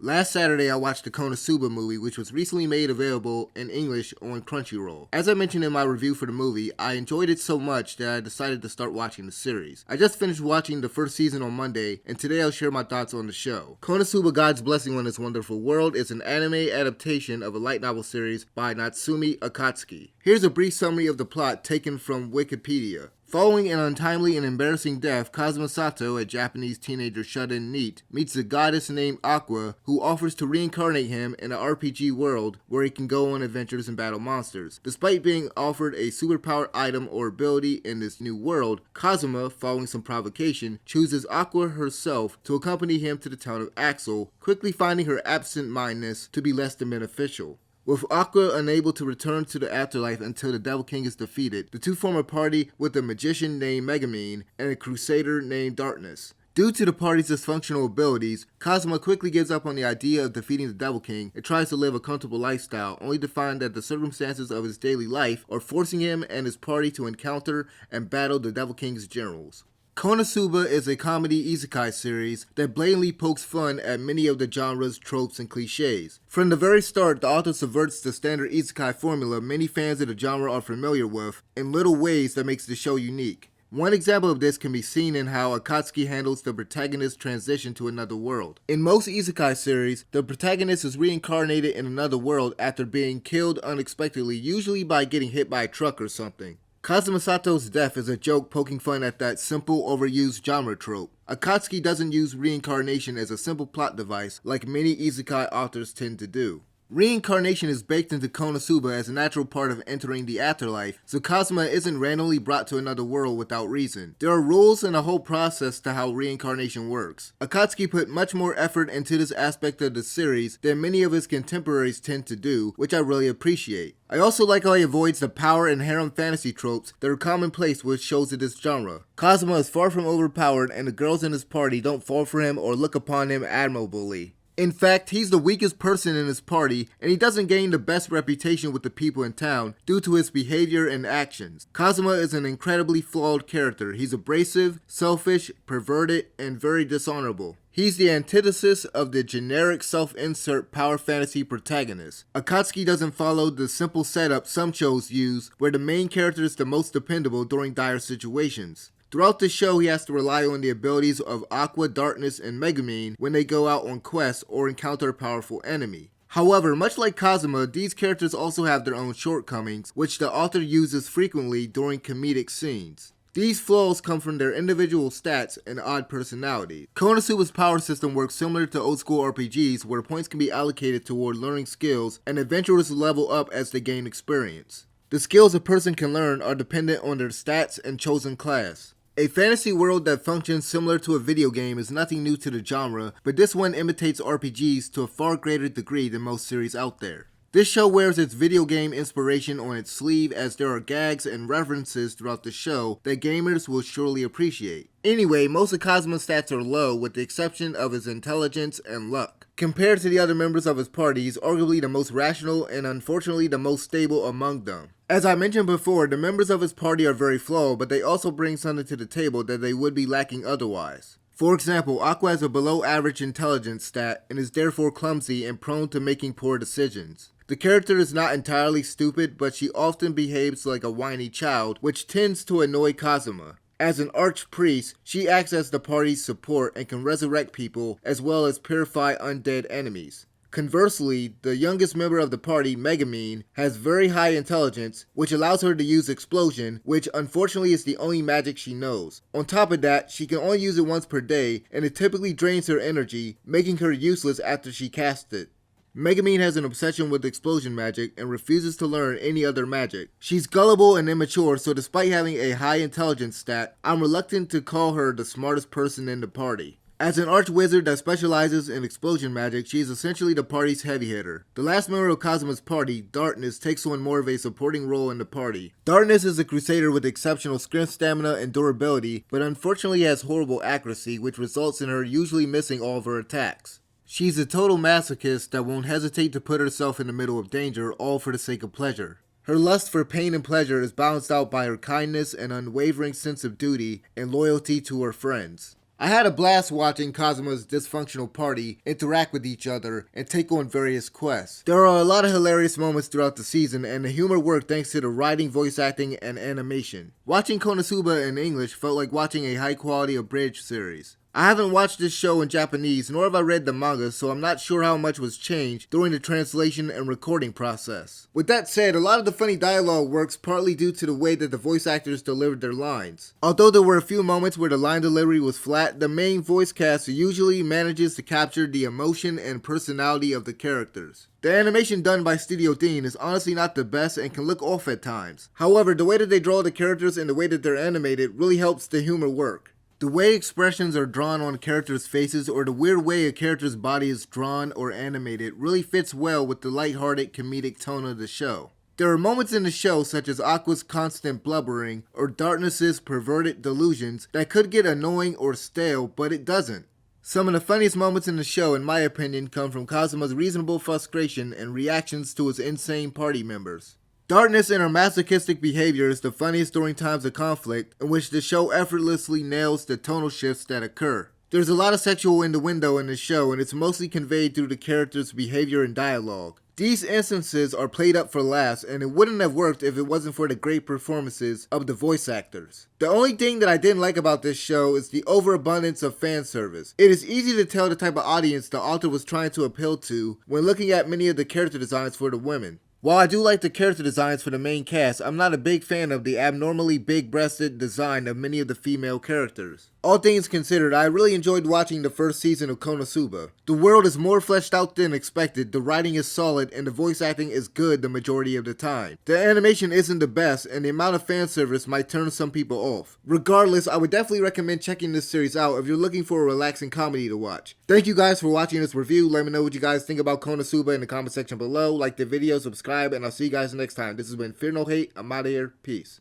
Last Saturday, I watched the KonoSuba movie, which was recently made available in English on Crunchyroll. As I mentioned in my review for the movie, I enjoyed it so much that I decided to start watching the series. I just finished watching the first season on Monday, and today I'll share my thoughts on the show. KonoSuba God's Blessing on This Wonderful World is an anime adaptation of a light novel series by Natsume Akatsuki. Here's a brief summary of the plot taken from Wikipedia. Following an untimely and embarrassing death, Kazuma Sato, a Japanese teenager shut-in NEET, meets a goddess named Aqua, who offers to reincarnate him in an RPG world where he can go on adventures and battle monsters. Despite being offered a superpowered item or ability in this new world, Kazuma, following some provocation, chooses Aqua herself to accompany him to the town of Axel, quickly finding her absent-mindedness to be less than beneficial. With Aqua unable to return to the afterlife until the Devil King is defeated, the two form a party with a magician named Megumin and a crusader named Darkness. Due to the party's dysfunctional abilities, Kazuma quickly gives up on the idea of defeating the Devil King and tries to live a comfortable lifestyle, only to find that the circumstances of his daily life are forcing him and his party to encounter and battle the Devil King's generals. KonoSuba is a comedy isekai series that blatantly pokes fun at many of the genre's tropes and cliches. From the very start, the author subverts the standard isekai formula many fans of the genre are familiar with in little ways that makes the show unique. One example of this can be seen in how Akatsuki handles the protagonist's transition to another world. In most isekai series, the protagonist is reincarnated in another world after being killed unexpectedly, usually by getting hit by a truck or something. Kazuma Sato's death is a joke poking fun at that simple, overused genre trope. Akatsuki doesn't use reincarnation as a simple plot device like many isekai authors tend to do. Reincarnation is baked into KonoSuba as a natural part of entering the afterlife, so Kazuma isn't randomly brought to another world without reason. There are rules and a whole process to how reincarnation works. Akatsuki put much more effort into this aspect of the series than many of his contemporaries tend to do, which I really appreciate. I also like how he avoids the power and harem fantasy tropes that are commonplace with shows of this genre. Kazuma is far from overpowered, and the girls in his party don't fall for him or look upon him admirably. In fact, he's the weakest person in his party, and he doesn't gain the best reputation with the people in town due to his behavior and actions. Kazuma is an incredibly flawed character. He's abrasive, selfish, perverted, and very dishonorable. He's the antithesis of the generic self-insert power fantasy protagonist. Akatsuki doesn't follow the simple setup some shows use, where the main character is the most dependable during dire situations. Throughout the show, he has to rely on the abilities of Aqua, Darkness, and Megumin when they go out on quests or encounter a powerful enemy. However, much like Kazuma, these characters also have their own shortcomings, which the author uses frequently during comedic scenes. These flaws come from their individual stats and odd personalities. KonoSuba's power system works similar to old school RPGs, where points can be allocated toward learning skills, and adventurers level up as they gain experience. The skills a person can learn are dependent on their stats and chosen class. A fantasy world that functions similar to a video game is nothing new to the genre, but this one imitates RPGs to a far greater degree than most series out there. This show wears its video game inspiration on its sleeve, as there are gags and references throughout the show that gamers will surely appreciate. Anyway, most of Kazuma's stats are low, with the exception of his intelligence and luck. Compared to the other members of his party, he's arguably the most rational and unfortunately the most stable among them. As I mentioned before, the members of his party are very flawed, but they also bring something to the table that they would be lacking otherwise. For example, Aqua has a below average intelligence stat and is therefore clumsy and prone to making poor decisions. The character is not entirely stupid, but she often behaves like a whiny child, which tends to annoy Kazuma. As an archpriest, she acts as the party's support and can resurrect people as well as purify undead enemies. Conversely, the youngest member of the party, Megumin, has very high intelligence, which allows her to use explosion, which unfortunately is the only magic she knows. On top of that, she can only use it once per day, and it typically drains her energy, making her useless after she casts it. Megumin has an obsession with explosion magic and refuses to learn any other magic. She's gullible and immature, so despite having a high intelligence stat, I'm reluctant to call her the smartest person in the party. As an arch-wizard that specializes in explosion magic, she is essentially the party's heavy hitter. The last member of Kazuma's party, Darkness, takes on more of a supporting role in the party. Darkness is a crusader with exceptional strength, stamina, and durability, but unfortunately has horrible accuracy, which results in her usually missing all of her attacks. She's a total masochist that won't hesitate to put herself in the middle of danger, all for the sake of pleasure. Her lust for pain and pleasure is balanced out by her kindness and unwavering sense of duty and loyalty to her friends. I had a blast watching Kazuma's dysfunctional party interact with each other and take on various quests. There are a lot of hilarious moments throughout the season, and the humor worked thanks to the writing, voice acting, and animation. Watching KonoSuba in English felt like watching a high-quality abridged series. I haven't watched this show in Japanese, nor have I read the manga, so I'm not sure how much was changed during the translation and recording process. With that said, a lot of the funny dialogue works partly due to the way that the voice actors delivered their lines. Although there were a few moments where the line delivery was flat, the main voice cast usually manages to capture the emotion and personality of the characters. The animation done by Studio Dean is honestly not the best and can look off at times. However, the way that they draw the characters and the way that they're animated really helps the humor work. The way expressions are drawn on characters' faces or the weird way a character's body is drawn or animated really fits well with the lighthearted comedic tone of the show. There are moments in the show such as Aqua's constant blubbering or Darkness's perverted delusions that could get annoying or stale, but it doesn't. Some of the funniest moments in the show, in my opinion, come from Kazuma's reasonable frustration and reactions to his insane party members. Darkness and her masochistic behavior is the funniest during times of conflict, in which the show effortlessly nails the tonal shifts that occur. There's a lot of sexual innuendo in the show, and it's mostly conveyed through the characters' behavior and dialogue. These instances are played up for laughs, and it wouldn't have worked if it wasn't for the great performances of the voice actors. The only thing that I didn't like about this show is the overabundance of fanservice. It is easy to tell the type of audience the author was trying to appeal to when looking at many of the character designs for the women. While I do like the character designs for the main cast, I'm not a big fan of the abnormally big-breasted design of many of the female characters. All things considered, I really enjoyed watching the first season of KonoSuba. The world is more fleshed out than expected, the writing is solid, and the voice acting is good the majority of the time. The animation isn't the best, and the amount of fan service might turn some people off. Regardless, I would definitely recommend checking this series out if you're looking for a relaxing comedy to watch. Thank you guys for watching this review. Let me know what you guys think about KonoSuba in the comment section below. Like the video, subscribe, and I'll see you guys next time. This has been Fear No Hate. I'm out of here. Peace.